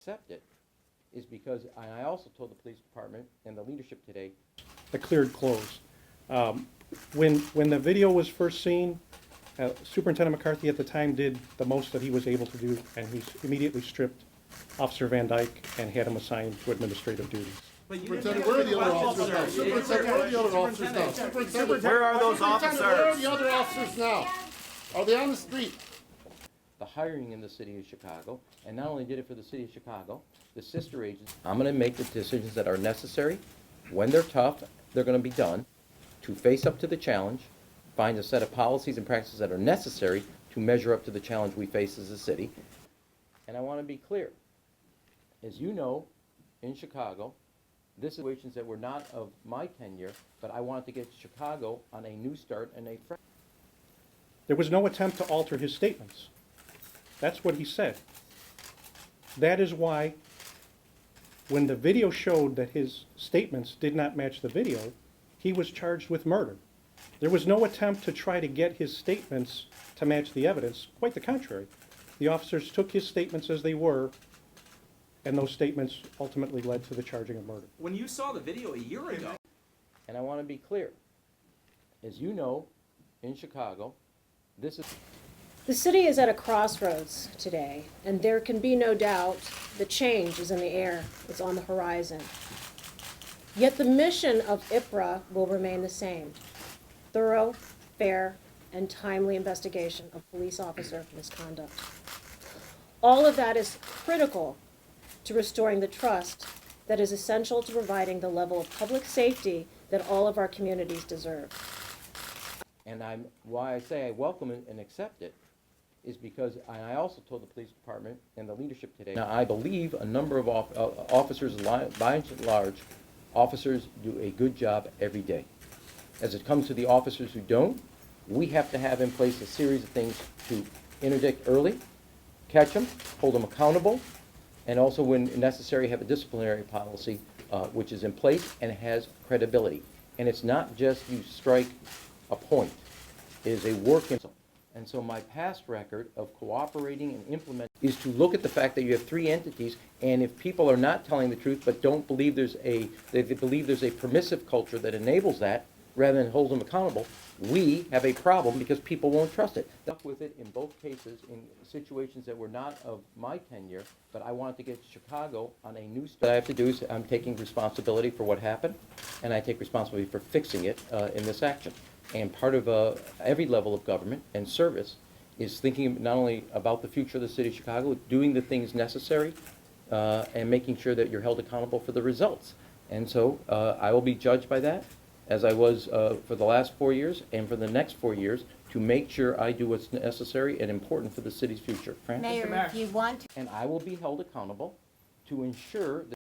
accept it is because I also told the police department and the leadership today. The cleared clothes. When the video was first seen, Superintendent McCarthy at the time did the most that he was able to do, and he immediately stripped Officer Van Dyke and had him assigned to administrative duties. Superintendent, where are the other officers now? Superintendent, where are the other officers now? Superintendent, Where are those officers? Where are the other officers now? Are they on the street? The hiring in the city of Chicago, and not only did it for the city of Chicago, the sister agencies. I'm going to make the decisions that are necessary. When they're tough, they're going to be done to face up to the challenge, find a set of policies and practices that are necessary to measure up to the challenge we face as a city. And I want to be clear. As you know, in Chicago, this situations that were not of my tenure, but I wanted to get Chicago on a new start and a fresh. There was no attempt to alter his statements. That's what he said. That is why when the video showed that his statements did not match the video, he was charged with murder. There was no attempt to try to get his statements to match the evidence. Quite the contrary. The officers took his statements as they were, and those statements ultimately led to the charging of murder. When you saw the video a year ago. And I want to be clear. As you know, in Chicago, this is. The city is at a crossroads today, and there can be no doubt that change is in the air. It's on the horizon. Yet the mission of IPRA will remain the same: thorough, fair, and timely investigation of police officer misconduct. All of that is critical to restoring the trust that is essential to providing the level of public safety that all of our communities deserve. And why I say I welcome it and accept it is because I also told the police department and the leadership today. Now, I believe a number of officers, by and large, officers do a good job every day. As it comes to the officers who don't, we have to have in place a series of things to interdict early, catch them, hold them accountable, and also, when necessary, have a disciplinary policy which is in place and has credibility. And it's not just you strike a point. It is a work. And so my past record of cooperating and implementing is to look at the fact that you have three entities, and if people are not telling the truth but don't believe they believe there's a permissive culture that enables that, rather than hold them accountable, we have a problem because people won't trust it. Stuck with it in both cases in situations that were not of my tenure, but I wanted to get Chicago on a new start. What I have to do is I'm taking responsibility for what happened, and I take responsibility for fixing it in this action. And part of every level of government and service is thinking not only about the future of the city of Chicago, doing the things necessary and making sure that you're held accountable for the results. And so I will be judged by that, as I was for the last 4 years and for the next 4 years, to make sure I do what's necessary and important for the city's future. Fran? Mayor, if you want to. And I will be held accountable to ensure that